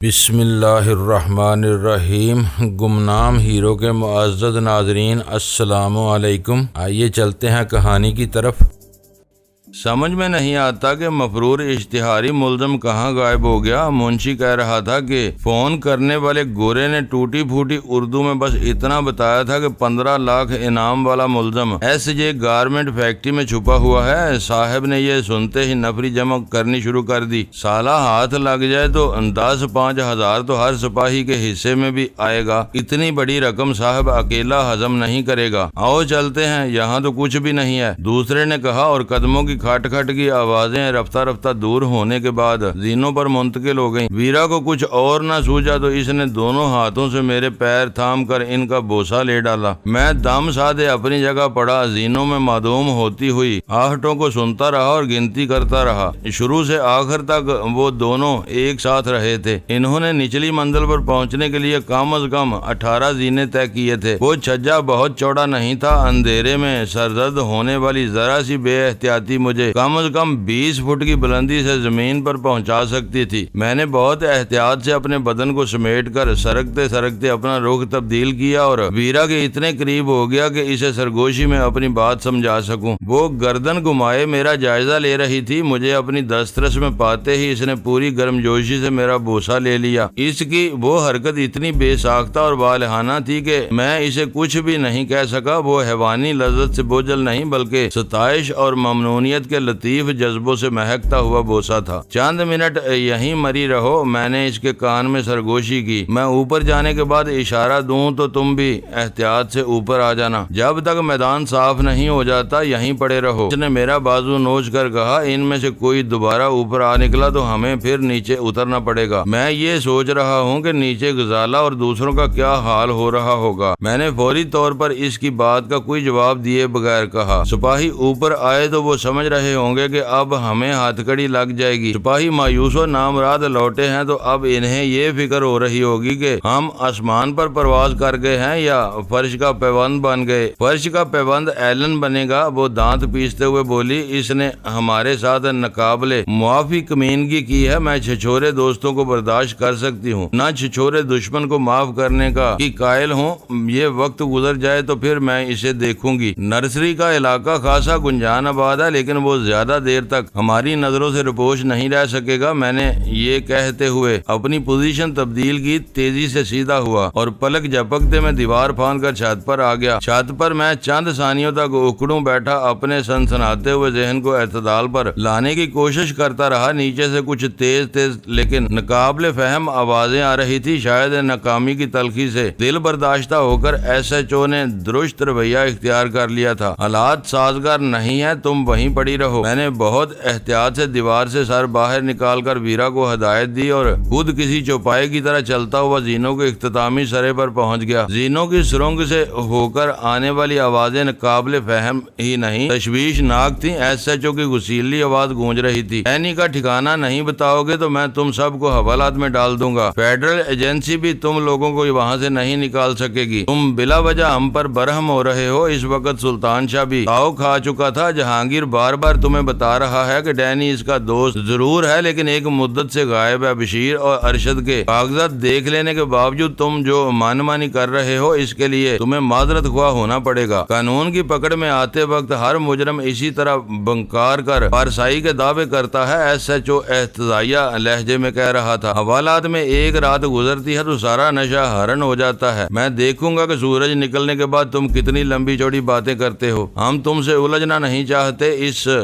بسم اللہ الرحمن الرحیم۔ گمنام ہیرو کے معزز ناظرین، السلام علیکم۔ آئیے چلتے ہیں کہانی کی طرف۔ سمجھ میں نہیں آتا کہ مفرور اشتہاری ملزم کہاں غائب ہو گیا۔ منشی کہہ رہا تھا کہ فون کرنے والے گورے نے ٹوٹی پھوٹی اردو میں بس اتنا بتایا تھا کہ 15 لاکھ انعام والا ملزم ایس جے گارمنٹ فیکٹری میں چھپا ہوا ہے۔ صاحب نے یہ سنتے ہی نفری جمع کرنی شروع کر دی۔ سالہ ہاتھ لگ جائے تو 10-5 ہزار تو ہر سپاہی کے حصے میں بھی آئے گا۔ اتنی بڑی رقم صاحب اکیلا ہضم نہیں کرے گا۔ آؤ چلتے ہیں، یہاں تو کچھ بھی نہیں ہے، دوسرے نے کہا، اور قدموں کی کھٹ کھٹ کی آوازیں رفتہ رفتہ دور ہونے کے بعد زینوں پر منتقل ہو گئیں۔ ویرا کو کچھ اور نہ سوچا تو اس نے دونوں ہاتھوں سے میرے پیر تھام کر ان کا بوسہ لے ڈالا۔ میں دم سادے اپنی جگہ پڑا، زینوں میں معدوم ہوتی ہوئی آہٹوں کو سنتا رہا اور گنتی کرتا رہا۔ شروع سے آخر تک وہ دونوں ایک ساتھ رہے تھے۔ انہوں نے نچلی منزل پر پہنچنے کے لیے کم از کم 18 زینے طے کیے تھے۔ وہ چھجا بہت چوڑا نہیں تھا، اندھیرے میں سرزد ہونے والی ذرا سی بے احتیاطی مجھے کم از کم 20 فٹ کی بلندی سے زمین پر پہنچا سکتی تھی۔ میں نے بہت احتیاط سے اپنے بدن کو سمیٹ کر سرکتے سرکتے اپنا رخ تبدیل کیا اور ویرا کے اتنے قریب ہو گیا کہ اسے سرگوشی میں اپنی بات سمجھا سکوں۔ وہ گردن گھمائے میرا جائزہ لے رہی تھی۔ مجھے اپنی دسترس میں پاتے ہی اس نے پوری گرمجوشی سے میرا بوسہ لے لیا۔ اس کی وہ حرکت اتنی بے ساختہ اور والہانہ تھی کہ میں اسے کچھ بھی نہیں کہہ سکا۔ وہ حیوانی لذت سے بوجھل نہیں بلکہ ستائش اور ممنونیت کے لطیف جذبوں سے مہکتا ہوا بوسہ تھا۔ چند منٹ یہیں مری رہو، میں نے اس کے کان میں سرگوشی کی۔ میں اوپر جانے کے بعد اشارہ دوں تو تم بھی احتیاط سے اوپر آ جانا۔ جب تک میدان صاف نہیں ہو جاتا یہیں پڑے رہو۔ اس نے میرا بازو نوچ کر کہا، ان میں سے کوئی دوبارہ اوپر آ نکلا تو ہمیں پھر نیچے اترنا پڑے گا۔ میں یہ سوچ رہا ہوں کہ نیچے غزالہ اور دوسروں کا کیا حال ہو رہا ہوگا۔ میں نے فوری طور پر اس کی بات کا کوئی جواب دیے بغیر کہا، سپاہی اوپر آئے تو وہ سمجھ رہے ہوں گے کہ اب ہمیں ہاتھ کڑی لگ جائے گی۔ سپاہی مایوس و نامراد لوٹے ہیں تو اب انہیں یہ فکر ہو رہی ہوگی کہ ہم آسمان پر پرواز کر گئے ہیں یا فرش کا پیوند بن گئے۔ فرش کا پیوند ایلن بنے گا، وہ دانت پیستے ہوئے بولی۔ اس نے ہمارے ساتھ ناقابل معافی کمینگی کی ہے۔ میں چھچورے دوستوں کو برداشت کر سکتی ہوں، نہ چھچورے دشمن کو معاف کرنے کا کی قائل ہوں۔ یہ وقت گزر جائے تو پھر میں اسے دیکھوں گی۔ نرسری کا علاقہ خاصا گنجان آباد ہے، لیکن وہ زیادہ دیر تک ہماری نظروں سے روپوش نہیں رہ سکے گا۔ میں نے یہ کہتے ہوئے اپنی پوزیشن تبدیل کی، تیزی سے سیدھا ہوا اور پلک جھپکتے میں دیوار پھاند کر چھت پر آ گیا۔ چھت پر میں چند ثانیوں تک اکڑوں بیٹھا، اپنے سنسناتے ہوئے ذہن کو اعتدال پر لانے کی کوشش کرتا رہا۔ نیچے سے کچھ تیز تیز لیکن ناقابل فہم آوازیں آ رہی تھی۔ شاید ناکامی کی تلخی سے دل برداشتہ ہو کر ایس ایچ او نے درست رویہ اختیار کر لیا تھا۔ حالات سازگار نہیں ہے، تم وہیں پڑی رہو۔ میں نے بہت احتیاط سے دیوار سے سر باہر نکال کر ویرا کو ہدایت دی اور خود کسی چوپائے کی طرح چلتا ہوا زینوں کے اختتامی سرے پر پہنچ گیا۔ زینوں کی سرنگ سے ہو کر آنے والی آوازیں ناقابل فہم ہی نہیں تشویش ناک تھیں۔ ایس ایچ او کی غسیلی آواز گونج رہی تھی، اینی کا ٹھکانہ نہیں بتاؤ گے تو میں تم سب کو حوالات میں ڈال دوں گا۔ فیڈرل ایجنسی بھی تم لوگوں کو وہاں سے نہیں نکال سکے گی۔ تم بلا وجہ ہم پر برہم ہو رہے ہو۔ اس وقت سلطان شاہ بھی تاؤ کھا چکا تھا۔ جہانگیر بار بار تمہیں بتا رہا ہے کہ ڈینی اس کا دوست ضرور ہے لیکن ایک مدت سے غائب ہے۔ بشیر اور ارشد کے کاغذات دیکھ لینے کے باوجود تم جو مان مانی کر رہے ہو، اس کے لیے تمہیں معذرت خواہ ہونا پڑے گا۔ قانون کی پکڑ میں آتے وقت ہر مجرم اسی طرح بنکار کر پارسائی کے دعوے کرتا ہے، ایس ایچ او احتجاجیہ لہجے میں کہہ رہا تھا۔ حوالات میں ایک رات گزرتی ہے تو سارا نشہ ہرن ہو جاتا ہے۔ میں دیکھوں گا کہ سورج نکلنے کے بعد تم کتنی لمبی چوڑی باتیں کرتے ہو۔ ہم تم سے الجھنا نہیں چاہتے۔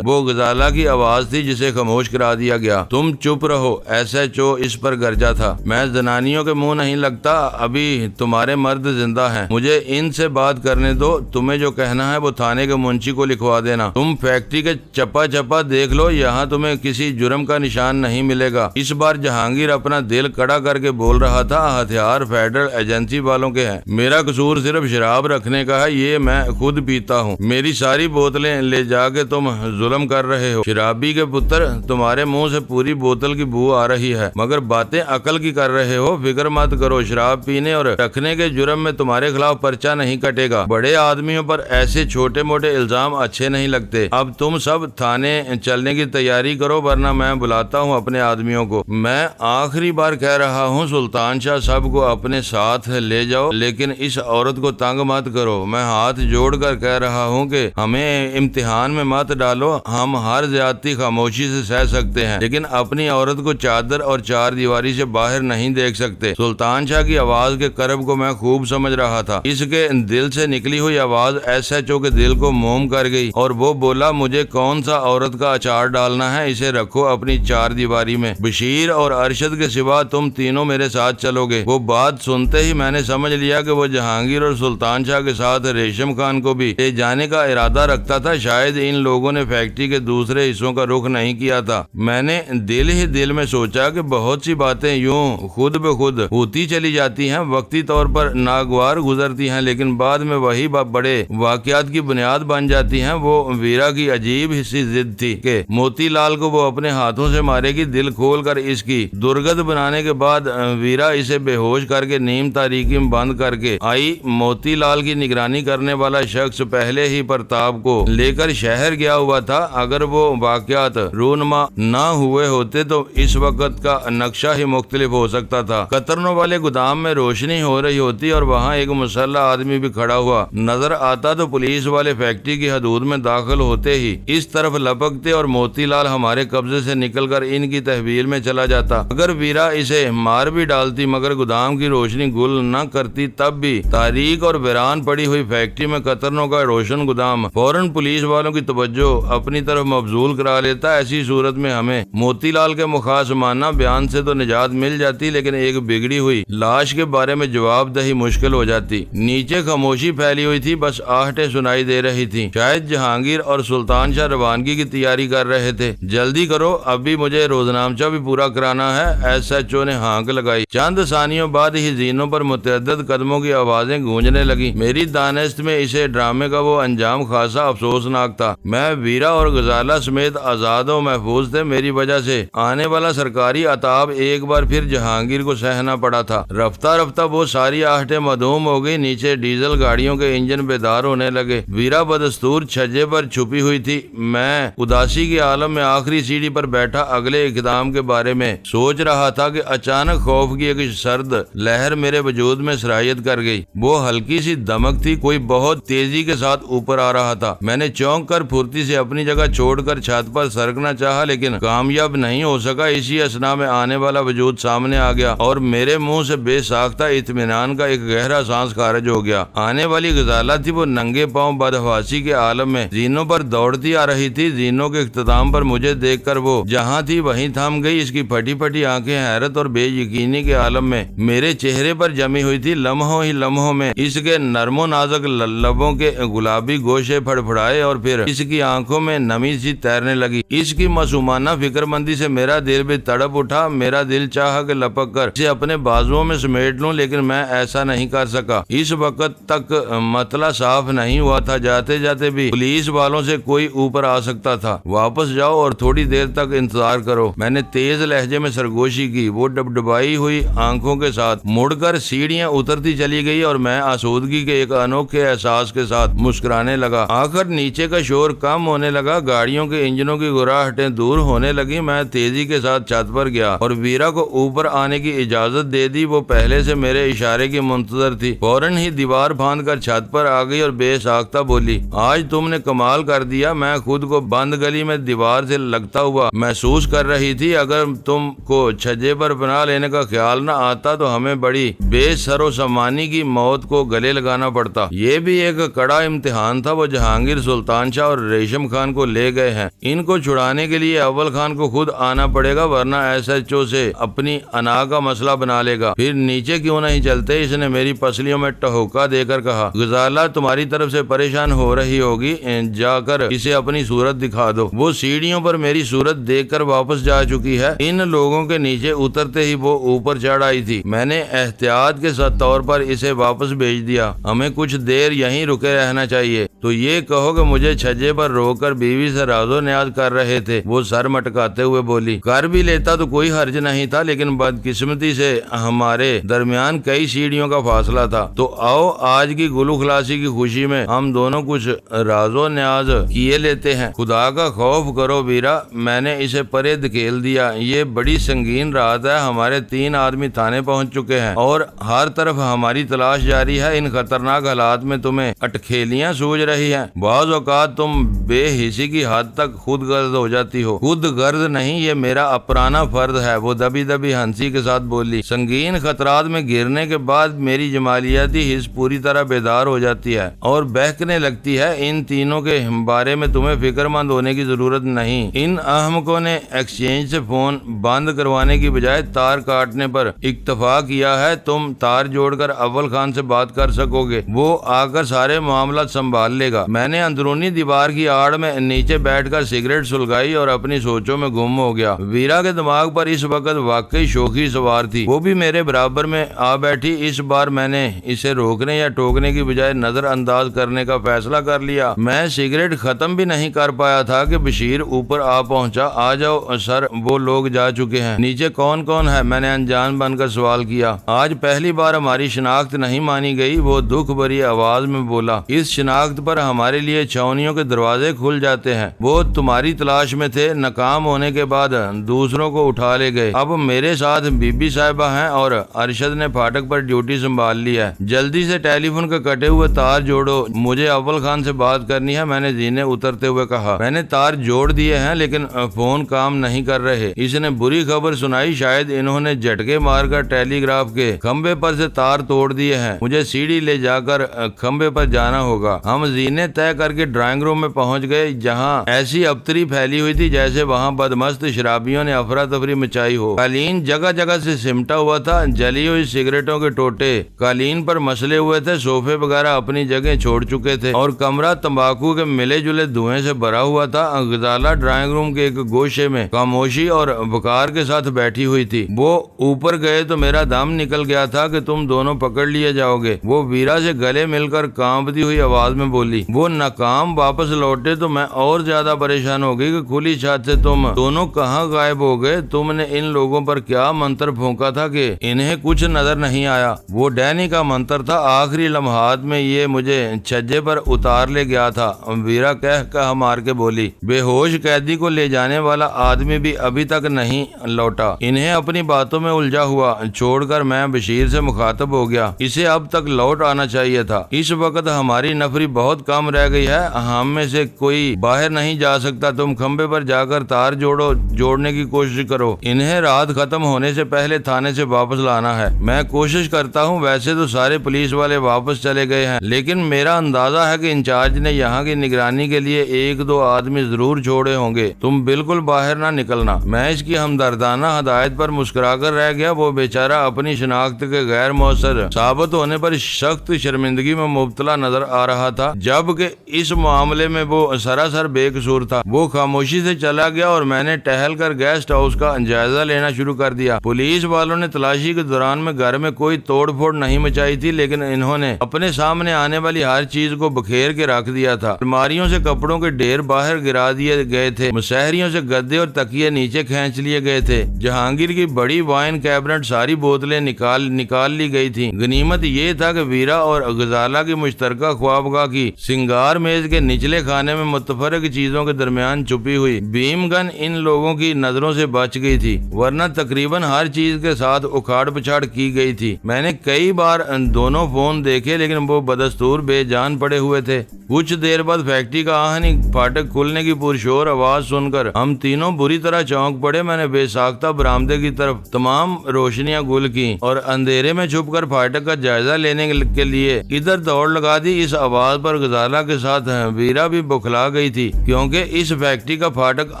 وہ غزالہ کی آواز تھی جسے خاموش کرا دیا گیا۔ تم چپ رہو، ایس ایچ او اس پر گرجا تھا۔ میں زنانیوں کے منہ نہیں لگتا، ابھی تمہارے مرد زندہ ہیں، مجھے ان سے بات کرنے دو۔ تمہیں جو کہنا ہے وہ تھانے کے منشی کو لکھوا دینا۔ تم فیکٹری کے چپا چپا دیکھ لو، یہاں تمہیں کسی جرم کا نشان نہیں ملے گا۔ اس بار جہانگیر اپنا دل کڑا کر کے بول رہا تھا، ہتھیار فیڈرل ایجنسی والوں کے ہیں، میرا قصور صرف شراب رکھنے کا ہے، یہ میں خود پیتا ہوں۔ میری ساری بوتلیں لے جا کے تم ظلم کر رہے ہو۔ شرابی کے پتر، تمہارے منہ سے پوری بوتل کی بو آ رہی ہے مگر باتیں عقل کی کر رہے ہو۔ فکر مت کرو، شراب پینے اور رکھنے کے جرم میں تمہارے خلاف پرچہ نہیں کٹے گا۔ بڑے آدمیوں پر ایسے چھوٹے موٹے الزام اچھے نہیں لگتے۔ اب تم سب تھانے چلنے کی تیاری کرو ورنہ میں بلاتا ہوں اپنے آدمیوں کو۔ میں آخری بار کہہ رہا ہوں سلطان شاہ سب کو اپنے ساتھ لے جاؤ، لیکن اس عورت کو تنگ مت کرو۔ میں ہاتھ جوڑ کر کہہ رہا ہوں کہ ہمیں امتحان میں مت ڈالو۔ ہم ہر زیادتی خاموشی سے سہ سکتے ہیں لیکن اپنی عورت کو چادر اور چار دیواری سے باہر نہیں دیکھ سکتے۔ سلطان شاہ کی آواز کے کرب کو میں خوب سمجھ رہا تھا۔ اس کے دل سے نکلی ہوئی آواز ایس ایچ او کے دل کو موم کر گئی اور وہ بولا، مجھے کون سا عورت کا اچار ڈالنا ہے، اسے رکھو اپنی چار دیواری میں۔ بشیر اور ارشد کے سوا تم تینوں میرے ساتھ چلو گے۔ وہ بات سنتے ہی میں نے سمجھ لیا کہ وہ جہانگیر اور سلطان شاہ کے ساتھ ریشم خان کو بھی لے جانے کا ارادہ رکھتا تھا۔ شاید ان لوگوں نے فیکٹری کے دوسرے حصوں کا رخ نہیں کیا تھا۔ میں نے دل ہی دل میں سوچا کہ بہت سی باتیں یوں خود بخود ہوتی چلی جاتی ہیں، وقتی طور پر ناگوار گزرتی ہیں لیکن بعد میں وہی بڑے واقعات کی بنیاد بن جاتی ہیں۔ وہ ویرا کی عجیب حصی ضد تھی کہ موتی لال کو وہ اپنے ہاتھوں سے مارے گی۔ دل کھول کر اس کی درگت بنانے کے بعد ویرا اسے بے ہوش کر کے نیم تاریکی میں بند کر کے آئی۔ موتی لال کی نگرانی کرنے والا شخص پہلے ہی پرتاپ کو لے کر شہر گیا ہوا تھا۔ اگر وہ واقعات رونما نہ ہوئے ہوتے تو اس وقت کا نقشہ ہی مختلف ہو سکتا تھا۔ قطرنوں والے گودام میں روشنی ہو رہی ہوتی اور وہاں ایک مسلح آدمی بھی کھڑا ہوا نظر آتا تو پولیس والے فیکٹری کی حدود میں داخل ہوتے ہی اس طرف لپکتے اور موتی لال ہمارے قبضے سے نکل کر ان کی تحویل میں چلا جاتا۔ اگر ویرا اسے مار بھی ڈالتی مگر گودام کی روشنی گل نہ کرتی، تب بھی تاریک اور ویران پڑی ہوئی فیکٹری میں قطرنوں کا روشن گودام فوراً پولیس والوں کی توجہ اپنی طرف مبذول کرا لیتا۔ ایسی صورت میں ہمیں موتی لال کے مخاصمانہ بیان سے تو نجات مل جاتی لیکن ایک بگڑی ہوئی لاش کے بارے میں جواب دہی مشکل ہو جاتی۔ نیچے خاموشی پھیلی ہوئی تھی، بس آہٹیں سنائی دے رہی تھی۔ شاید جہانگیر اور سلطان شاہ روانگی کی تیاری کر رہے تھے۔ جلدی کرو، ابھی مجھے روزنامچہ بھی پورا کرانا ہے، ایس ایچ او نے ہانک لگائی۔ چند ثانیوں بعد ہی زینوں پر متعدد قدموں کی آوازیں گونجنے لگی۔ میری دانست میں اسے ڈرامے کا وہ انجام خاصا افسوسناک تھا۔ میں ویرا اور غزالہ سمیت آزاد و محفوظ تھے۔ میری وجہ سے آنے والا سرکاری عطاب ایک بار پھر جہانگیر کو سہنا پڑا تھا۔ رفتہ رفتہ وہ ساری آہٹیں معدوم ہو گئی۔ نیچے ڈیزل گاڑیوں کے انجن بیدار ہونے لگے۔ ویرا بدستور چھجے پر چھپی ہوئی تھی۔ میں اداسی کے عالم میں آخری سیڑھی پر بیٹھا اگلے اقدام کے بارے میں سوچ رہا تھا کہ اچانک خوف کی ایک سرد لہر میرے وجود میں سرایت کر گئی۔ وہ ہلکی سی دمک تھی، کوئی بہت تیزی کے ساتھ اوپر آ رہا تھا۔ میں نے چونک کر پھرتی سے اپنی جگہ چھوڑ کر چھت پر سرکنا چاہا لیکن کامیاب نہیں ہو سکا۔ اسی اسنا میں آنے والا وجود سامنے آ گیا اور میرے منہ سے بے ساختہ اطمینان کا ایک گہرا سانس خارج ہو گیا۔ آنے والی غزالہ تھی، وہ ننگے پاؤں بدحواسی کے عالم میں زینوں پر دوڑتی آ رہی تھی۔ زینوں کے اختتام پر مجھے دیکھ کر وہ جہاں تھی وہیں تھم گئی۔ اس کی پھٹی پھٹی آنکھیں حیرت اور بے یقینی کے عالم میں میرے چہرے پر جمی ہوئی تھی۔ لمحوں ہی لمحوں میں اس کے نرم و نازک لبوں کے گلابی گوشے پھڑپھڑائے اور پھر اس کی آنکھوں میں نمی سی تیرنے لگی۔ اس کی معصومانہ فکر مندی سے میرا دل بھی تڑپ اٹھا۔ میرا دل چاہا کہ لپک کر اسے اپنے بازوؤں میں سمیٹ لوں لیکن میں ایسا نہیں کر سکا۔ اس وقت تک مطلع صاف نہیں ہوا تھا۔ جاتے جاتے بھی پولیس والوں سے کوئی اوپر آ سکتا تھا۔ واپس جاؤ اور تھوڑی دیر تک انتظار کرو، میں نے تیز لہجے میں سرگوشی کی۔ وہ ڈبڈبائی ہوئی آنکھوں کے ساتھ مڑ کر سیڑھیاں اترتی چلی گئی اور میں آسودگی کے ایک انوکھے احساس کے ساتھ مسکرانے لگا۔ آخر نیچے کا شور کم ہونے لگا، گاڑیوں کے انجنوں کی گراہٹیں دور ہونے لگی۔ میں تیزی کے ساتھ چھت پر گیا اور ویرا کو اوپر آنے کی اجازت دے دی۔ وہ پہلے سے میرے اشارے کی منتظر تھی۔ فوراً ہی دیوار پھاند کر چھت پر آ گئی اور بے ساختہ بولی، آج تم نے کمال کر دیا۔ میں خود کو بند گلی میں دیوار سے لگتا ہوا محسوس کر رہی تھی۔ اگر تم کو چھجے پر پناہ لینے کا خیال نہ آتا تو ہمیں بڑی بے سر و سامانی کی موت کو گلے لگانا پڑتا۔ یہ بھی ایک کڑا امتحان تھا۔ وہ جہانگیر، سلطان شاہ اور ریشم خان کو لے گئے ہیں۔ ان کو چھڑانے کے لیے اول خان کو خود آنا پڑے گا ورنہ ایس ایچ او سے اپنی انا کا مسئلہ بنا لے گا۔ پھر نیچے کیوں نہیں چلتے؟ اس نے میری پسلیوں میں ٹہوکا دے کر کہا۔ غزالہ تمہاری طرف سے پریشان ہو رہی ہوگی، جا کر اسے اپنی صورت دکھا دو۔ وہ سیڑھیوں پر میری صورت دیکھ کر واپس جا چکی ہے۔ ان لوگوں کے نیچے اترتے ہی وہ اوپر چڑھ آئی تھی۔ میں نے احتیاط کے طور پر اسے واپس بھیج دیا۔ ہمیں کچھ دیر یہیں رکے رہنا چاہیے، تو یہ کہو کہ مجھے چھجے پر روک ہو کر بیوی سے راز و نیاز کر رہے تھے۔ وہ سر مٹکاتے ہوئے بولی، کر بھی لیتا تو کوئی حرج نہیں تھا، لیکن بدقسمتی سے ہمارے درمیان کئی سیڑھیوں کا فاصلہ تھا، تو آؤ آج کی گلو خلاصی کی خوشی میں ہم دونوں کچھ راز و نیاز کیے لیتے ہیں۔ خدا کا خوف کرو ویرا، میں نے اسے پرے دھکیل دیا، یہ بڑی سنگین رات ہے، ہمارے 3 آدمی تھانے پہنچ چکے ہیں اور ہر طرف ہماری تلاش جاری ہے۔ ان خطرناک حالات میں تمہیں اٹکھیلیاں سوج رہی ہیں، بعض اوقات تم بے حسی کی حد تک خود غرض ہو جاتی ہو۔ خود غرض نہیں، یہ میرا اپرانا فرض ہے، وہ دبی دبی ہنسی کے ساتھ بولی۔ سنگین خطرات میں گرنے کے بعد میری جمالیاتی حس پوری طرح بیدار ہو جاتی ہے اور بہکنے لگتی ہے۔ ان تینوں کے بارے میں تمہیں فکر مند ہونے کی ضرورت نہیں۔ ان احمقوں نے ایکسچینج سے فون بند کروانے کی بجائے تار کاٹنے پر اکتفا کیا ہے۔ تم تار جوڑ کر اول خان سے بات کر سکو گے، وہ آ کر سارے معاملات سنبھال لے گا۔ میں نے اندرونی دیوار کی آڑ میں نیچے بیٹھ کر سگریٹ سلگائی اور اپنی سوچوں میں گم ہو گیا۔ ویرا کے دماغ پر اس وقت واقعی شوخی سوار تھی، وہ بھی میرے برابر میں آ بیٹھی۔ اس بار میں نے اسے روکنے یا ٹوکنے کی بجائے نظر انداز کرنے کا فیصلہ کر لیا۔ میں سگریٹ ختم بھی نہیں کر پایا تھا کہ بشیر اوپر آ پہنچا۔ آ جاؤ سر، وہ لوگ جا چکے ہیں۔ نیچے کون کون ہے؟ میں نے انجان بن کر سوال کیا۔ آج پہلی بار ہماری شناخت نہیں مانی گئی، وہ دکھ بھری آواز میں بولا۔ اس شناخت پر ہمارے لیے چھاؤنیوں کے دروازے کھل جاتے ہیں۔ وہ تمہاری تلاش میں تھے، ناکام ہونے کے بعد دوسروں کو اٹھا لے گئے۔ اب میرے ساتھ بی بی صاحبہ ہیں اور ارشد نے پھاٹک پر ڈیوٹی سنبھال لی ہے۔ جلدی سے ٹیلی فون کے کٹے ہوئے تار جوڑو، مجھے اول خان سے بات کرنی ہے، میں نے زینے اترتے ہوئے کہا۔ میں نے تار جوڑ دیے ہیں لیکن فون کام نہیں کر رہے۔ اس نے بری خبر سنائی، شاید انہوں نے جھٹکے مار کر ٹیلی گراف کے کھمبے پر سے تار توڑ دیے ہیں۔ مجھے سیڑھی لے جا کر کھمبے پر جانا ہوگا۔ ہم زینے طے کر کے ڈرائنگ روم میں پہنچ گئے، جہاں ایسی ابتری پھیلی ہوئی تھی جیسے وہاں بدمست شرابیوں نے افراتفری مچائی ہو۔ قالین جگہ جگہ سے سمٹا ہوا تھا، جلی ہوئی سگریٹوں کے ٹوٹے قالین پر مسلے ہوئے تھے، صوفے وغیرہ اپنی جگہ چھوڑ چکے تھے اور کمرہ تمباکو کے ملے جلے دھوئیں سے بھرا ہوا تھا۔ غزالہ ڈرائنگ روم کے ایک گوشے میں خاموشی اور وقار کے ساتھ بیٹھی ہوئی تھی۔ وہ اوپر گئے تو میرا دم نکل گیا تھا کہ تم دونوں پکڑ لیے جاؤ گے۔ وہ ویرا سے گلے مل کر کانپتی ہوئی آواز میں بولی۔ وہ ناکام واپس لوٹے تو میں اور زیادہ پریشان ہو گئی کہ کھلی چھت سے تم دونوں کہاں غائب ہو گئے۔ تم نے ان لوگوں پر کیا منتر پھونکا تھا کہ انہیں کچھ نظر نہیں آیا؟ وہ ڈینی کا منتر تھا، آخری لمحات میں یہ مجھے چھجے پر اتار لے گیا تھا، ویرا کہہ مار کے بولی۔ بے ہوش قیدی کو لے جانے والا آدمی بھی ابھی تک نہیں لوٹا، انہیں اپنی باتوں میں الجھا ہوا چھوڑ کر میں بشیر سے مخاطب ہو گیا۔ اسے اب تک لوٹ آنا چاہیے تھا۔ اس وقت ہماری نفری بہت کم رہ گئی ہے، ہم میں سے کوئی باہر نہیں جا سکتا۔ تم کھمبے پر جا کر تار جوڑنے کی کوشش کرو، انہیں رات ختم ہونے سے پہلے تھانے سے واپس لانا ہے۔ میں کوشش کرتا ہوں، ویسے تو سارے پولیس والے واپس چلے گئے ہیں، لیکن میرا اندازہ ہے کہ انچارج نے یہاں کی نگرانی کے لیے 1-2 آدمی ضرور چھوڑے ہوں گے۔ تم بالکل باہر نہ نکلنا۔ میں اس کی ہمدردانہ ہدایت پر مسکرا کر رہ گیا۔ وہ بیچارہ اپنی شناخت کے غیر مؤثر ثابت ہونے پر سخت شرمندگی میں مبتلا نظر آ رہا تھا، جبکہ اس معاملے میں وہ سراسر بے قصور تھا۔ وہ خاموشی سے چلا گیا اور میں نے ٹہل کر گیسٹ ہاؤس کا جائزہ لینا شروع کر دیا۔ پولیس والوں نے تلاشی کے دوران میں گھر میں کوئی توڑ پھوڑ نہیں مچائی تھی، لیکن انہوں نے اپنے سامنے آنے والی ہر چیز کو بکھیر کے رکھ دیا تھا۔ الماریوں سے کپڑوں کے ڈھیر باہر گرا دیے گئے تھے، مسہریوں سے گدے اور تکیے نیچے کھینچ لیے گئے تھے۔ جہانگیر کی بڑی وائن کیبنٹ ساری بوتلیں نکال لی گئی تھی۔ غنیمت یہ تھا کہ ویرا اور غزالہ کی مشترکہ خوابگاہ کی سنگار میز کے نچلے خانے میں متفرق چیزوں کے درمیان چھپی ہوئی بیم گن ان لوگوں کی نظروں سے بچ گئی تھی، ورنہ تقریباً ہر چیز کے ساتھ اکھاڑ پچھاڑ کی گئی تھی۔ میں نے کئی بار دونوں فون دیکھے لیکن وہ بدستور بے جان پڑے ہوئے تھے۔ کچھ دیر بعد فیکٹری کا آہنی پھاٹک کھلنے کی پرشور آواز سن کر ہم تینوں بری طرح چونک پڑے۔ میں نے بے ساختہ برآمدے کی طرف تمام روشنیاں گل کی اور اندھیرے میں چھپ کر پھاٹک کا جائزہ لینے کے لیے ادھر دوڑ لگا دی۔ اس آواز پر غزالہ کے ساتھ ویرا بھی بکھلا گئی تھی، کیونکہ اس فیکٹری کا پھاٹک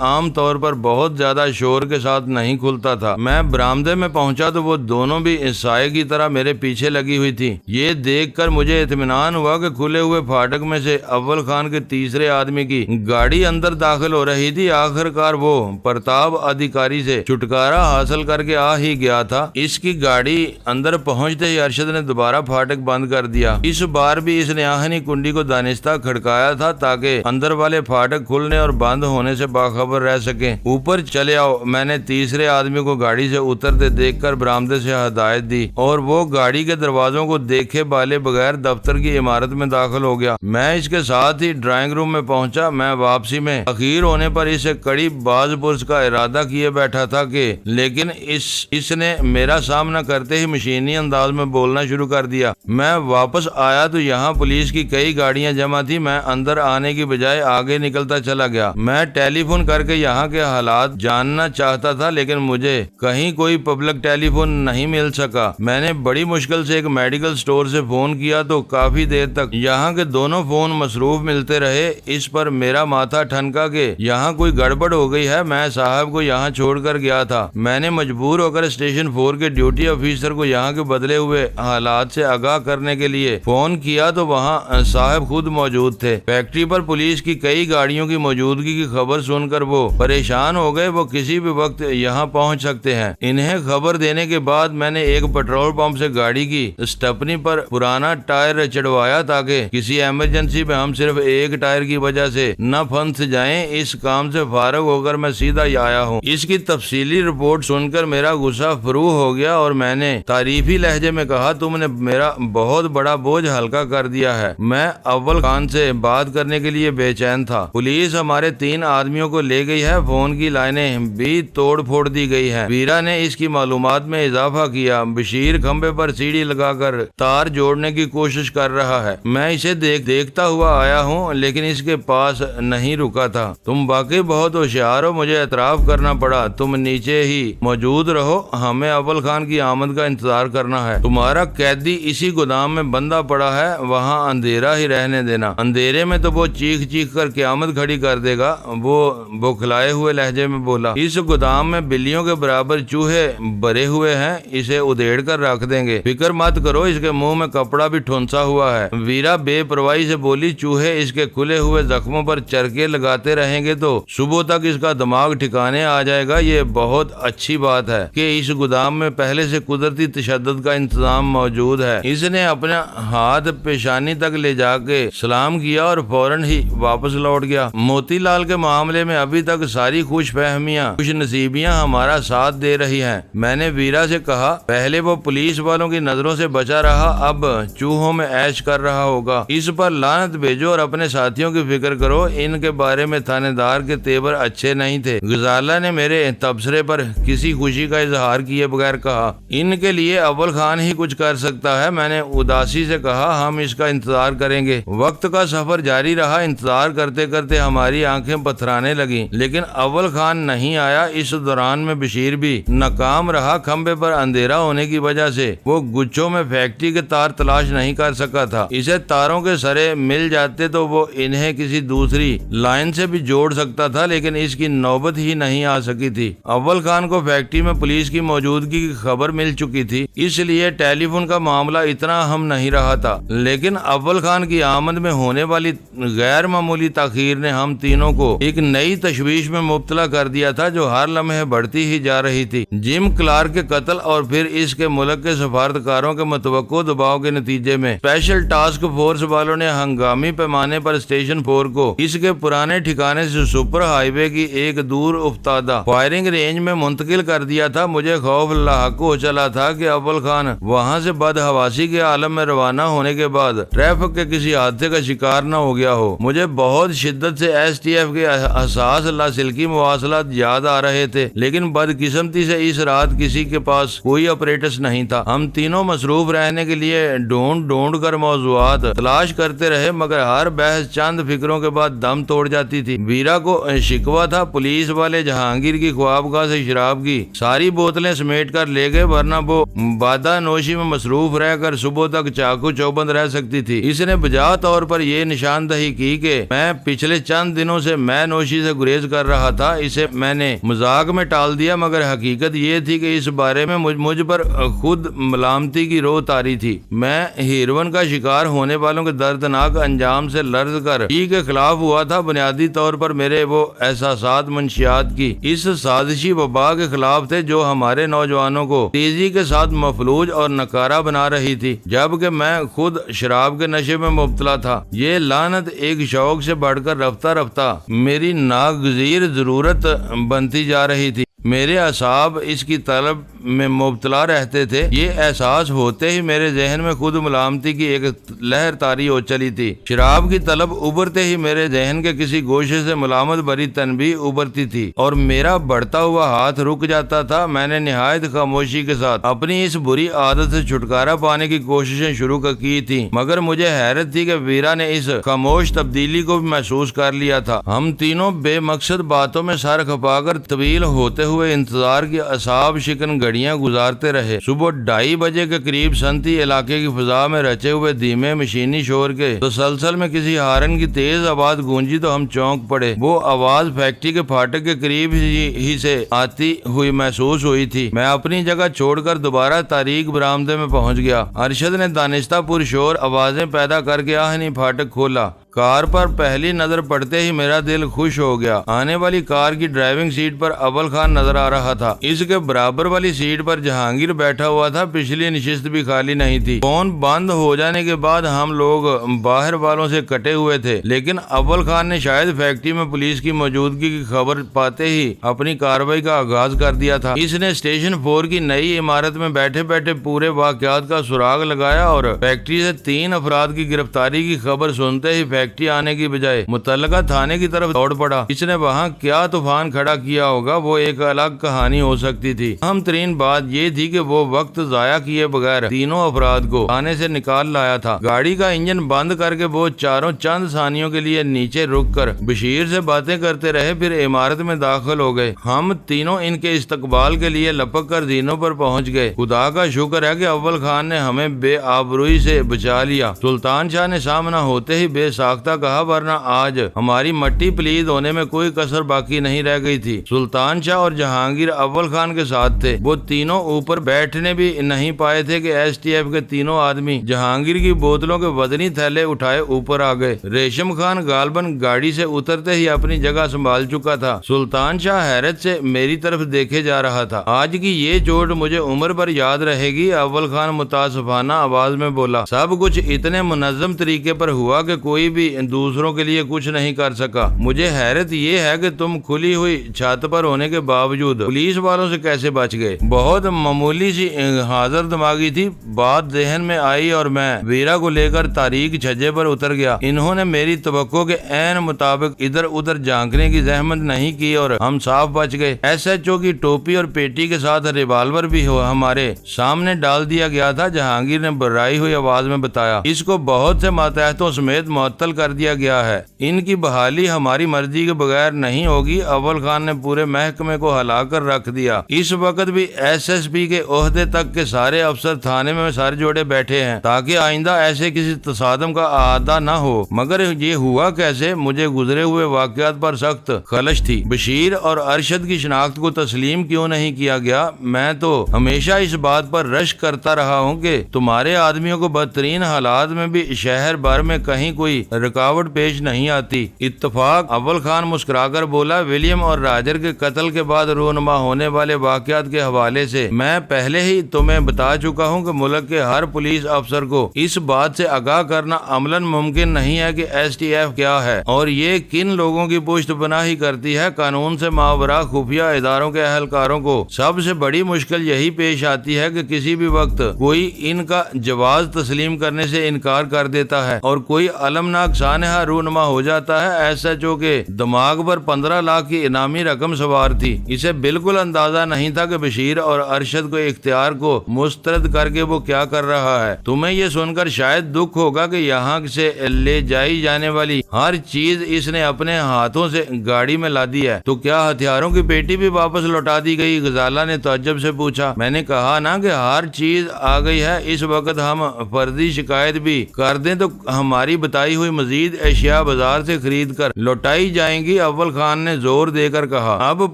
عام طور پر بہت زیادہ شور کے ساتھ نہیں کھلتا تھا۔ میں برآمدے میں پہنچا تو وہ دونوں بھی سائے کی طرح میرے پیچھے لگی ہوئی تھی۔ یہ دیکھ کر مجھے اطمینان ہوا کہ کھلے ہوئے پھاٹک میں سے اول خان کے تیسرے آدمی کی گاڑی اندر داخل ہو رہی تھی۔ آخرکار وہ پرتاب ادھیکاری سے چھٹکارا حاصل کر کے آ ہی گیا تھا۔ اس کی گاڑی اندر پہنچتے ہی ارشد نے دوبارہ پھاٹک بند کر دیا۔ اس بار بھی اس نے آہنی کنڈی کو دانستہ کھڑکایا تھا تاکہ اندر اندر والے پھاٹک کھلنے اور بند ہونے سے باخبر رہ سکیں۔ اوپر چلے آؤ۔ میں نے تیسرے آدمی کو گاڑی سے اترتے دیکھ کر برآمدے سے ہدایت دی اور وہ گاڑی کے دروازوں کو دیکھے بالے بغیر دفتر کی عمارت میں داخل ہو گیا۔ میں اس کے ساتھ ہی ڈرائنگ روم میں پہنچا۔ میں واپسی میں اخیر ہونے پر اسے کڑی باز پرس کا ارادہ کیے بیٹھا تھا کہ لیکن اس نے میرا سامنا کرتے ہی مشینی انداز میں بولنا شروع کر دیا۔ میں واپس آیا تو یہاں پولیس کی کئی گاڑیاں جمع تھی۔ میں اندر آنے کی بجائے آگے نکلتا چلا گیا۔ میں ٹیلی فون کر کے یہاں کے حالات جاننا چاہتا تھا لیکن مجھے کہیں کوئی پبلک ٹیلی فون نہیں مل سکا۔ میں نے بڑی مشکل سے ایک میڈیکل سٹور سے فون کیا تو کافی دیر تک یہاں کے دونوں فون مصروف ملتے رہے۔ اس پر میرا ماتھا ٹھنکا کہ یہاں کوئی گڑبڑ ہو گئی ہے۔ میں صاحب کو یہاں چھوڑ کر گیا تھا۔ میں نے مجبور ہو کر اسٹیشن 4 کے ڈیوٹی آفیسر کو یہاں کے بدلے ہوئے حالات سے آگاہ کرنے کے لیے فون کیا تو وہاں صاحب خود موجود تھے۔ فیکٹری پر پولیس کی کئی گاڑیوں کی موجودگی کی خبر سن کر وہ پریشان ہو گئے۔ وہ کسی بھی وقت یہاں پہنچ سکتے ہیں۔ انہیں خبر دینے کے بعد میں نے ایک پیٹرول پمپ سے گاڑی کی اسٹپنی پر پرانا ٹائر چڑھوایا تاکہ کسی ایمرجنسی میں ہم صرف ایک ٹائر کی وجہ سے نہ پھنس جائیں۔ اس کام سے فارغ ہو کر میں سیدھا آیا ہوں۔ اس کی تفصیلی رپورٹ سن کر میرا غصہ فرو ہو گیا اور میں نے تعریفی لہجے میں کہا تم نے میرا بہت بڑا بوجھ ہلکا کر دیا ہے۔ میں اول خان سے بات کرنے کے لیے بے چین تھا۔ پولیس ہمارے 3 آدمیوں کو لے گئی ہے۔ فون کی لائنیں بھی توڑ پھوڑ دی گئی ہیں۔ ویرا نے اس کی معلومات میں اضافہ کیا۔ بشیر کھمبے پر سیڑھی لگا کر تار جوڑنے کی کوشش کر رہا ہے۔ میں اسے دیکھتا ہوا آیا ہوں لیکن اس کے پاس نہیں رکا تھا۔ تم واقعی بہت ہوشیار ہو، مجھے اعتراف کرنا پڑا۔ تم نیچے ہی موجود رہو، ہمیں اول خان کی آمد کا انتظار کرنا ہے۔ تمہارا قیدی اسی گودام میں بندہ پڑا ہے، وہاں اندھیرا ہی رہنے دینا۔ اندھیرے میں تو وہ چیخ چیخ کر قیامت کھڑی کر دے گا، وہ بوکھلائے ہوئے لہجے میں بولا۔ اس گودام میں بلیوں کے برابر چوہے بھرے ہوئے ہیں، اسے ادھیڑ کر رکھ دیں گے۔ فکر مت کرو، اس کے منہ میں کپڑا بھی ٹھونسا ہوا ہے۔ ویرا بے پرواہی سے بولی، چوہے اس کے کھلے ہوئے زخموں پر چرکے لگاتے رہیں گے تو صبح تک اس کا دماغ ٹھکانے آ جائے گا۔ یہ بہت اچھی بات ہے کہ اس گودام میں پہلے سے قدرتی تشدد کا انتظام موجود ہے۔ اس نے اپنا ہاتھ پیشانی تک لے جا کے سلام کیا اور فوراً ہی واپس لوٹ گیا۔ موتی لال کے معاملے میں ابھی تک ساری خوش فہمیاں، خوش نصیبیاں ہمارا ساتھ دے رہی ہیں۔ میں نے ویرا سے کہا، پہلے وہ پولیس والوں کی نظروں سے بچا رہا، اب چوہوں میں عیش کر رہا ہوگا۔ اس پر لعنت بھیجو اور اپنے ساتھیوں کی فکر کرو۔ ان کے بارے میں تھانے دار کے تیور اچھے نہیں تھے۔ غزالہ نے میرے تبصرے پر کسی خوشی کا اظہار کیے بغیر کہا، ان کے لیے اول خان ہی کچھ کر سکتا ہے۔ میں نے اداسی سے کہا، ہم اس کا انتظار کریں گے۔ وقت کا سفر جاری رہا۔ انتظار کرتے کرتے ہماری آنکھیں پتھرانے لگیں لیکن اول خان نہیں آیا۔ اس دوران میں بشیر بھی ناکام رہا۔ کھمبے پر اندھیرا ہونے کی وجہ سے وہ گچھوں میں فیکٹری کے تار تلاش نہیں کر سکا تھا۔ اسے تاروں کے سرے مل جاتے تو وہ انہیں کسی دوسری لائن سے بھی جوڑ سکتا تھا لیکن اس کی نوبت ہی نہیں آ سکی تھی۔ اول خان کو فیکٹری میں پولیس کی موجودگی کی خبر مل چکی تھی، اس لیے ٹیلی فون کا معاملہ اتنا اہم نہیں رہا تھا۔ لیکن اول خان کی آمد میں ہونے والی غیر معمولی تاخیر نے ہم تینوں کو ایک نئی تشویش میں مبتلا کر دیا تھا جو ہر لمحے بڑھتی ہی جا رہی تھی۔ جم کلارک کے قتل اور پھر اس کے ملک کے سفارتکاروں کے متوقع دباؤ کے نتیجے میں اسپیشل ٹاسک فورس والوں نے ہنگامی پیمانے پر اسٹیشن 4 کو اس کے پرانے ٹھکانے سے سپر ہائی وے کی ایک دور افتادہ فائرنگ رینج میں منتقل کر دیا تھا۔ مجھے خوف لاحق ہو چلا تھا کہ اول خان وہاں سے بدحواسی کے عالم میں روانہ ہونے کے بعد ٹریفک کے کسی حادثے کا شکار نہ ہو گیا ہو۔ مجھے بہت شدت سے ایس ٹی ایف کے حساس لاسلکی مواصلات یاد آ رہے تھے لیکن بدقسمتی سے اس رات کسی کے پاس کوئی اپریٹس نہیں تھا۔ ہم تینوں مصروف رہنے کے لیے ڈھونڈ کر موضوعات تلاش کرتے رہے مگر ہر بحث چند فکروں کے بعد دم توڑ جاتی تھی۔ ویرا کو شکوہ تھا پولیس والے جہانگیر کی خوابگاہ سے شراب کی ساری بوتلیں سمیٹ کر لے گئے ورنہ وہ بادہ نوشی میں مصروف رہ کر صبح تک چاقو چوبند رہ سکتی تھی۔ اس نے بجا طور پر یہ نشاندہی کی کہ میں پچھلے چند دنوں سے میں نوشی سے گریز کر رہا تھا۔ اسے میں نے مذاق میں ٹال دیا مگر حقیقت یہ تھی کہ اس بارے میں مجھ پر خود ملامتی کی روح طاری تھی۔ میں ہیروئن کا شکار ہونے والوں کے دردناک انجام سے لرز کر ہی کے خلاف ہوا تھا۔ بنیادی طور پر میرے وہ احساسات منشیات کی اس سازشی وبا کے خلاف تھے جو ہمارے نوجوانوں کو تیزی کے ساتھ مفلوج اور نکارہ بنا رہی تھی جبکہ میں خود شراب کے نشے میں مبتلا تھا۔ یہ لعنت ایک شوق شوق سے بڑھ کر رفتہ رفتہ میری ناگزیر ضرورت بنتی جا رہی تھی۔ میرے اعصاب اس کی طلب میں مبتلا رہتے تھے۔ یہ احساس ہوتے ہی میرے ذہن میں خود ملامتی کی ایک لہر طاری ہو چلی تھی۔ شراب کی طلب ابھرتے ہی میرے ذہن کے کسی گوشے سے ملامت بھری تنبیہ ابھرتی تھی اور میرا بڑھتا ہوا ہاتھ رک جاتا تھا۔ میں نے نہایت خاموشی کے ساتھ اپنی اس بری عادت سے چھٹکارا پانے کی کوششیں شروع کی تھی، مگر مجھے حیرت تھی کہ ویرا نے اس خاموش تبدیلی کو بھی محسوس کر لیا تھا۔ ہم تینوں بے مقصد باتوں میں سر کھپا کر طویل ہوتے ہوئے انتظار کی اعصاب شکن گھڑیاں گزارتے رہے۔ صبح 2:30 بجے کے قریب سنتی علاقے کی فضا میں رچے ہوئے دھیمے مشینی شور کے تسلسل میں کسی ہارن کی تیز آواز گونجی تو ہم چونک پڑے۔ وہ آواز فیکٹری کے پھاٹک کے قریب ہی سے آتی ہوئی محسوس ہوئی تھی۔ میں اپنی جگہ چھوڑ کر دوبارہ تاریک برآمدے میں پہنچ گیا۔ ارشد نے دانستہ پرشور آوازیں پیدا کر کے آہنی پھاٹک کھولا۔ کار پر پہلی نظر پڑتے ہی میرا دل خوش ہو گیا۔ آنے والی کار کی ڈرائیونگ سیٹ پر اول خان نظر آ رہا تھا۔ اس کے برابر والی سیٹ پر جہانگیر بیٹھا ہوا تھا۔ پچھلی نشست بھی خالی نہیں تھی۔ فون بند ہو جانے کے بعد ہم لوگ باہر والوں سے کٹے ہوئے تھے، لیکن اول خان نے شاید فیکٹری میں پولیس کی موجودگی کی خبر پاتے ہی اپنی کارروائی کا آغاز کر دیا تھا۔ اس نے اسٹیشن 4 کی نئی عمارت میں بیٹھے بیٹھے پورے واقعات کا سراغ لگایا اور فیکٹری سے 3 افراد کی گرفتاری کی خبر سنتے ہی فیکٹری آنے کی بجائے متعلقہ تھانے کی طرف دوڑ پڑا۔ اس نے وہاں کیا طوفان کھڑا کیا ہوگا وہ ایک الگ کہانی ہو سکتی تھی۔ اہم ترین بات یہ تھی کہ وہ وقت ضائع کیے بغیر تینوں افراد کو تھانے سے نکال لایا تھا۔ گاڑی کا انجن بند کر کے وہ چاروں چند ثانیوں کے لیے نیچے رک کر بشیر سے باتیں کرتے رہے، پھر عمارت میں داخل ہو گئے۔ ہم تینوں ان کے استقبال کے لیے لپک کر زینوں پر پہنچ گئے۔ خدا کا شکر ہے کہ اول خان نے ہمیں بے آبروئی سے بچا لیا۔ سلطان شاہ نے سامنا ہوتے ہی بے ساختہ کہا، ورنہ آج ہماری مٹی پلید ہونے میں کوئی کسر باقی نہیں رہ گئی تھی۔ سلطان شاہ اور جہانگیر اول خان کے ساتھ تھے۔ وہ تینوں اوپر بیٹھنے بھی نہیں پائے تھے کہ ایس ٹی ایف کے تینوں آدمی جہانگیر کی بوتلوں کے وزنی تھیلے اٹھائے اوپر آ گئے۔ ریشم خان غالباً گاڑی سے اترتے ہی اپنی جگہ سنبھال چکا تھا۔ سلطان شاہ حیرت سے میری طرف دیکھے جا رہا تھا۔ آج کی یہ چوٹ مجھے عمر بھر یاد رہے گی، اول خان متاسفانہ آواز میں بولا۔ سب کچھ اتنے منظم طریقے پر ہوا کہ کوئی بھی دوسروں کے لیے کچھ نہیں کر سکا۔ مجھے حیرت یہ ہے کہ تم کھلی ہوئی چھت پر ہونے کے باوجود پولیس والوں سے کیسے بچ گئے۔ بہت معمولی سی حاضر دماغی تھی بات ذہن میں آئی اور میں ویرا کو لے کر تاریک چھجے پر اتر گیا۔ انہوں نے میری توقع کے عین مطابق ادھر ادھر جھانکنے کی زحمت نہیں کی اور ہم صاف بچ گئے۔ ایس ایچ او کی ٹوپی اور پیٹی کے ساتھ ریوالور بھی ہمارے سامنے ڈال دیا گیا تھا، جہانگیر نے بررائی ہوئی آواز میں بتایا۔ اس کو بہت سے ماتحتوں سمیت معطل کر دیا گیا ہے۔ ان کی بحالی ہماری مرضی کے بغیر نہیں ہوگی۔ اول خان نے پورے محکمے کو ہلا کر رکھ دیا۔ اس وقت بھی ایس ایس پی کے عہدے تک کے سارے افسر تھانے میں سر جوڑے بیٹھے ہیں تاکہ آئندہ ایسے کسی تصادم کا احاطہ نہ ہو۔ مگر یہ ہوا کیسے؟ مجھے گزرے ہوئے واقعات پر سخت خلش تھی۔ بشیر اور ارشد کی شناخت کو تسلیم کیوں نہیں کیا گیا؟ میں تو ہمیشہ اس بات پر رشک کرتا رہا ہوں کہ تمہارے آدمیوں کو بدترین حالات میں بھی شہر بھر میں کہیں کوئی رکاوٹ پیش نہیں آتی۔ اتفاق؟ اول خان مسکرا کر بولا۔ ولیم اور راجر کے قتل کے بعد رونما ہونے والے واقعات کے حوالے سے میں پہلے ہی تمہیں بتا چکا ہوں کہ ملک کے ہر پولیس افسر کو اس بات سے آگاہ کرنا عملاً ممکن نہیں ہے کہ ایس ٹی ایف کیا ہے اور یہ کن لوگوں کی پشت پناہی کرتی ہے۔ قانون سے ماورا خفیہ اداروں کے اہلکاروں کو سب سے بڑی مشکل یہی پیش آتی ہے کہ کسی بھی وقت کوئی ان کا جواز تسلیم کرنے سے انکار کر دیتا ہے اور کوئی المناک سانحہ رونما ہو جاتا ہے۔ ایس ایچ او کے دماغ پر 15 لاکھ کی انعامی رقم سوار تھی۔ اسے بالکل اندازہ نہیں تھا کہ بشیر اور ارشد کو اختیار کو مسترد کر کے وہ کیا کر رہا ہے۔ تمہیں یہ سن کر شاید دکھ ہوگا کہ یہاں سے لے جائی جانے والی ہر چیز اس نے اپنے ہاتھوں سے گاڑی میں لا دی ہے۔ تو کیا ہتھیاروں کی پیٹی بھی واپس لوٹا دی گئی؟ غزالہ نے تعجب سے پوچھا۔ میں نے کہا نا کہ ہر چیز آ گئی ہے۔ اس وقت ہم فرضی شکایت بھی کر دیں تو ہماری بتائی ہوئی مزید اشیاء بازار سے خرید کر لوٹائی جائیں گی، اول خان نے زور دے کر کہا۔ اب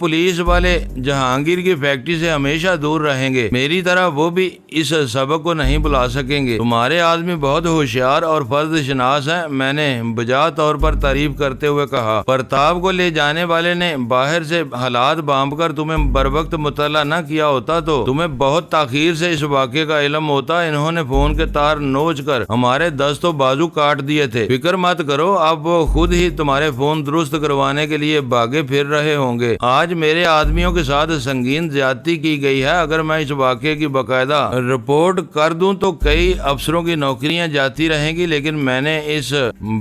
پولیس والے جہانگیر کی فیکٹری سے ہمیشہ دور رہیں گے، میری طرح وہ بھی اس سبق کو نہیں بلا سکیں گے۔ تمہارے آدمی بہت ہوشیار اور فرض شناس ہیں، میں نے بجا طور پر تعریف کرتے ہوئے کہا۔ پرتاپ کو لے جانے والے نے باہر سے حالات بانپ کر تمہیں بروقت مطلع نہ کیا ہوتا تو تمہیں بہت تاخیر سے اس واقعے کا علم ہوتا۔ انہوں نے فون کے تار نوچ کر ہمارے دست و بازو کاٹ دیے تھے۔ فکر فکر مت کرو، اب وہ خود ہی تمہارے فون درست کروانے کے لیے بھاگے پھر رہے ہوں گے۔ آج میرے آدمیوں کے ساتھ سنگین زیادتی کی گئی ہے، اگر میں اس واقعے کی باقاعدہ رپورٹ کر دوں تو کئی افسروں کی نوکریاں جاتی رہیں گی، لیکن میں نے اس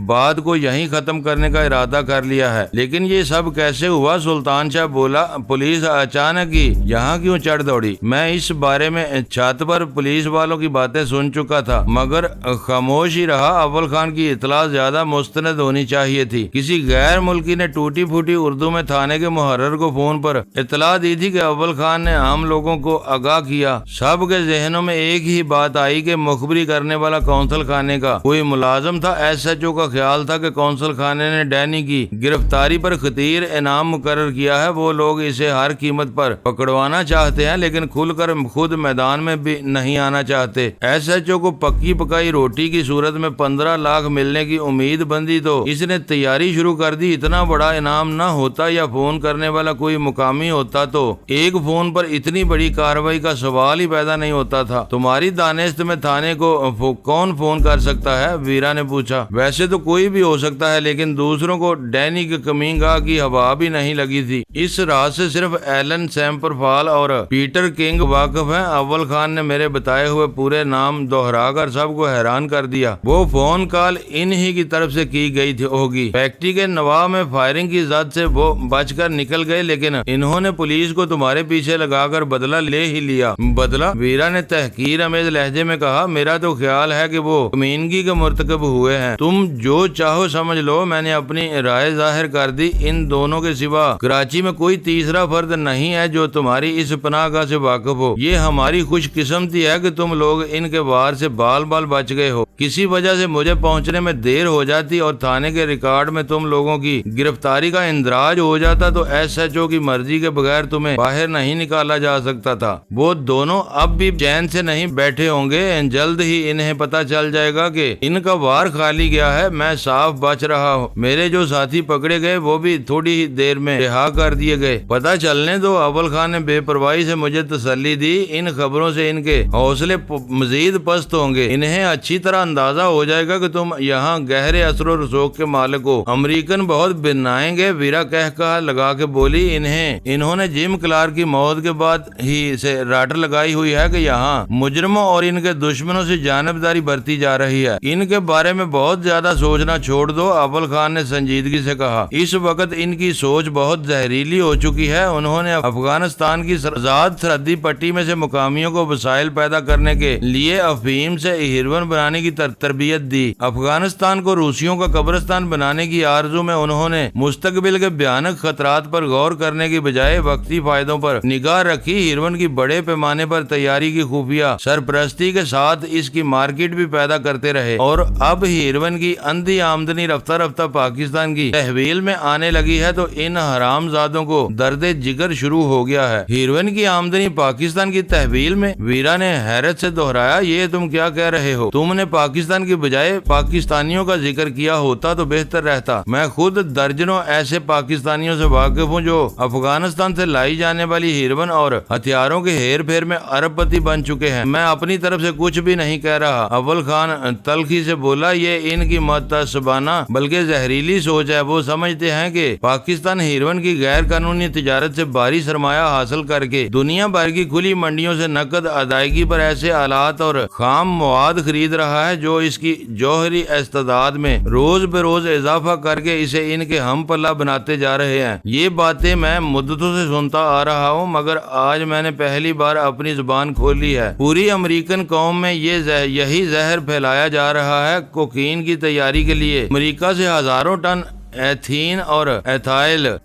بات کو یہیں ختم کرنے کا ارادہ کر لیا ہے۔ لیکن یہ سب کیسے ہوا؟ سلطان شاہ بولا، پولیس اچانک ہی یہاں کیوں چڑھ دوڑی؟ میں اس بارے میں چھت پر پولیس والوں کی باتیں سن چکا تھا مگر خاموش ہی رہا۔ اول خان کی اطلاع زیادہ مستند ہونی چاہیے تھی۔ کسی غیر ملکی نے ٹوٹی پھوٹی اردو میں تھانے کے محرر کو فون پر اطلاع دی تھی کہ اول خان نے عام لوگوں کو آگاہ کیا۔ سب کے ذہنوں میں ایک ہی بات آئی کہ مخبری کرنے والا قونصل خانے کا کوئی ملازم تھا۔ ایس ایچ او کا خیال تھا کہ قونصل خانے نے ڈینی کی گرفتاری پر خطیر انعام مقرر کیا ہے۔ وہ لوگ اسے ہر قیمت پر پکڑوانا چاہتے ہیں لیکن کھل کر خود میدان میں بھی نہیں آنا چاہتے۔ ایس ایچ او کو پکی پکائی روٹی کی صورت میں 15 لاکھ ملنے کی امید بندی تو اس نے تیاری شروع کر دی۔ اتنا بڑا انعام نہ ہوتا یا فون کرنے والا کوئی مقامی ہوتا تو ایک فون پر اتنی بڑی کارروائی کا سوال ہی پیدا نہیں ہوتا تھا۔ تمہاری دانست میں تھانے کو کون فون کر سکتا ہے؟ ویرا نے پوچھا۔ ویسے تو کوئی بھی ہو سکتا ہے لیکن دوسروں کو ڈینی کے کمین گاہ کی ہوا بھی نہیں لگی تھی۔ اس راز سے صرف ایلن سیمپر فال اور پیٹر کنگ واقف ہیں۔ اول خان نے میرے بتائے ہوئے پورے نام دوہرا کر سب کو حیران کر دیا۔ وہ فون کال انہی کی طرف سے کی گئی ہوگی۔ فیکٹری کے نواح میں فائرنگ کی زد سے وہ بچ کر نکل گئے لیکن انہوں نے پولیس کو تمہارے پیچھے لگا کر بدلہ لے ہی لیا۔ بدلہ؟ ویرا نے تحقیر امیز لہجے میں کہا۔ میرا تو خیال ہے کہ وہ کمینگی کے مرتکب ہوئے ہیں۔ تم جو چاہو سمجھ لو۔ میں نے اپنی رائے ظاہر کر دی۔ ان دونوں کے سوا کراچی میں کوئی تیسرا فرد نہیں ہے جو تمہاری اس پناہ گاہ سے واقف ہو۔ یہ ہماری خوش قسمتی ہے کہ تم لوگ ان کے وار سے بال بال بچ گئے ہو۔ کسی وجہ سے مجھے پہنچنے میں دیر ہو جاتی اور تھانے کے ریکارڈ میں تم لوگوں کی گرفتاری کا اندراج ہو جاتا تو ایس ایچ او کی مرضی کے بغیر تمہیں باہر نہیں نکالا جا سکتا تھا۔ وہ دونوں اب بھی چین سے نہیں بیٹھے ہوں گے۔ جلد ہی انہیں پتہ چل جائے گا کہ ان کا وار خالی گیا ہے۔ میں صاف بچ رہا ہوں۔ میرے جو ساتھی پکڑے گئے وہ بھی تھوڑی ہی دیر میں رہا کر دیے گئے۔ پتہ چلنے دو۔ اول خان نے بے پرواہی سے مجھے تسلی دی۔ ان خبروں سے ان کے حوصلے مزید پست ہوں گے۔ انہیں اچھی طرح اندازہ ہو جائے گا کہ تم یہاں گہرے اثر و رسوخ کے مالک ہو۔ امریکن بہت بنائیں گے۔ ویرا کہا لگا کے بولی، انہوں نے جم کلارک کی موت کے بعد ہی سے راٹر لگائی ہوئی ہے کہ یہاں مجرموں اور ان کے دشمنوں سے جانبداری برتی جا رہی ہے۔ ان کے بارے میں بہت زیادہ سوچنا چھوڑ دو، اول خان نے سنجیدگی سے کہا۔ اس وقت ان کی سوچ بہت زہریلی ہو چکی ہے۔ انہوں نے افغانستان کی آزاد سرحدی پٹی میں سے مقامیوں کو وسائل پیدا کرنے کے لیے افہیم سے ہیروئن بنانے کی تربیت دی۔ افغانستان کو روسیوں کا قبرستان بنانے کی آرزو میں انہوں نے مستقبل کے بھیانک خطرات پر غور کرنے کی بجائے وقتی فائدوں پر نگاہ رکھی۔ ہیروئن کی بڑے پیمانے پر تیاری کی خفیہ سرپرستی کے ساتھ اس کی مارکیٹ بھی پیدا کرتے رہے اور اب ہیروئن کی اندھی آمدنی رفتہ رفتہ پاکستان کی تحویل میں آنے لگی ہے تو ان حرام زادوں کو درد جگر شروع ہو گیا ہے۔ ہیروئن کی آمدنی پاکستان کی تحویل میں؟ ویرا نے حیرت سے دہرایا۔ یہ تم کیا کہہ رہے ہو؟ تم نے پاکستان کی بجائے پاکستانیوں کا ذکر کیا ہوتا تو بہتر رہتا۔ میں خود درجنوں ایسے پاکستانیوں سے واقف ہوں جو افغانستان سے لائی جانے والی ہیروئن اور ہتھیاروں کے ہیر پھیر میں ارب پتی بن چکے ہیں۔ میں اپنی طرف سے کچھ بھی نہیں کہہ رہا، اول خان تلخی سے بولا۔ یہ ان کی متعصبانہ بلکہ زہریلی سوچ ہے۔ وہ سمجھتے ہیں کہ پاکستان ہیروئن کی غیر قانونی تجارت سے بھاری سرمایہ حاصل کر کے دنیا بھر کی کھلی منڈیوں سے نقد ادائیگی پر ایسے آلات اور خام مواد خرید رہا ہے جو اس کی جوہری استعداد میں روز بے روز اضافہ کر کے اسے ان کے ہم پلہ بناتے جا رہے ہیں۔ یہ باتیں میں مدتوں سے سنتا آ رہا ہوں مگر آج میں نے پہلی بار اپنی زبان کھولی ہے۔ پوری امریکن قوم میں یہی زہر پھیلایا جا رہا ہے۔ کوکین کی تیاری کے لیے امریکہ سے ہزاروں ٹن ایتھین اور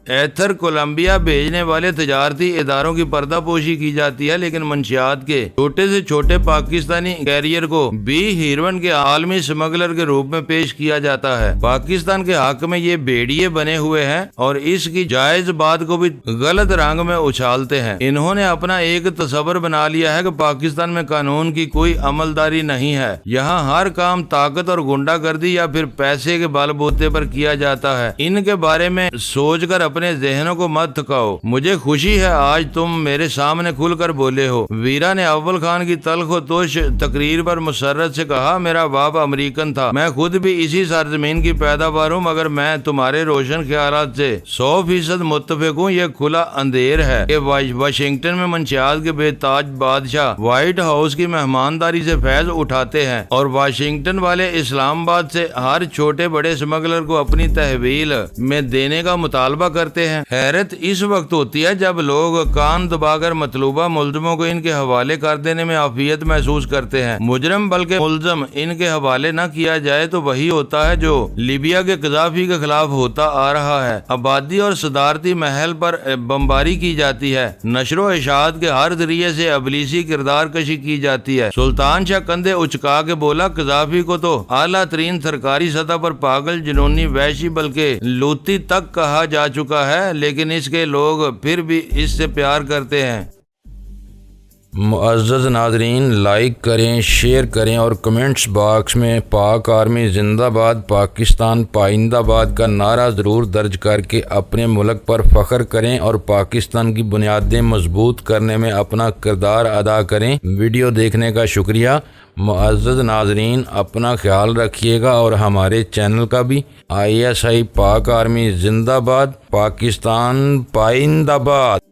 ایتھر کولمبیا بھیجنے والے تجارتی اداروں کی پردہ پوشی کی جاتی ہے لیکن منشیات کے چھوٹے سے چھوٹے پاکستانی کیریئر کو بھی ہیروئن کے عالمی سمگلر کے روپ میں پیش کیا جاتا ہے۔ پاکستان کے حق میں یہ بیڑیے بنے ہوئے ہیں اور اس کی جائز بات کو بھی غلط رنگ میں اچھالتے ہیں۔ انہوں نے اپنا ایک تصور بنا لیا ہے کہ پاکستان میں قانون کی کوئی عملداری نہیں ہے۔ یہاں ہر کام طاقت اور گنڈا گردی یا پھر پیسے کے بل بوتے پر کیا جاتا جاتا ہے۔ ان کے بارے میں سوچ کر اپنے ذہنوں کو مت تھکاؤ۔ مجھے خوشی ہے آج تم میرے سامنے کھل کر بولے ہو۔ ویرا نے اول خان کی تلخ و توش تقریر پر مسرت سے کہا، میرا باپ امریکن تھا، میں خود بھی اسی سرزمین کی پیداوار ہوں، مگر میں تمہارے روشن خیالات سے 100% متفق ہوں۔ یہ کھلا اندھیر ہے کہ واشنگٹن میں منشیات کے بے تاج بادشاہ وائٹ ہاؤس کی مہمانداری سے فیض اٹھاتے ہیں اور واشنگٹن والے اسلام آباد سے ہر چھوٹے بڑے اسمگلر کو اپنی تحویل میں دینے کا مطالبہ کرتے ہیں۔ حیرت اس وقت ہوتی ہے جب لوگ کان دبا کر مطلوبہ ملزموں کو ان کے حوالے کر دینے میں عافیت محسوس کرتے ہیں۔ مجرم بلکہ ملزم ان کے حوالے نہ کیا جائے تو وہی ہوتا ہے جو لیبیا کے قذافی کے خلاف ہوتا آ رہا ہے۔ آبادی اور صدارتی محل پر بمباری کی جاتی ہے، نشر و اشاعت کے ہر ذریعے سے ابلیسی کردار کشی کی جاتی ہے۔ سلطان شاہ کندھے اچکا کے بولا، قذافی کو تو اعلیٰ ترین سرکاری سطح پر پاگل، جنونی، وحشی بلکہ لوتی تک کہا جا چکا ہے، لیکن اس کے لوگ پھر بھی اس سے پیار کرتے ہیں۔ معزز ناظرین، لائک کریں، شیئر کریں اور کمنٹس باکس میں پاک آرمی زندہ باد، پاکستان پائندہ باد کا نعرہ ضرور درج کر کے اپنے ملک پر فخر کریں اور پاکستان کی بنیادیں مضبوط کرنے میں اپنا کردار ادا کریں۔ ویڈیو دیکھنے کا شکریہ۔ معزز ناظرین، اپنا خیال رکھیے گا اور ہمارے چینل کا بھی۔ ISI پاک آرمی زندہ باد، پاکستان پائندہ باد۔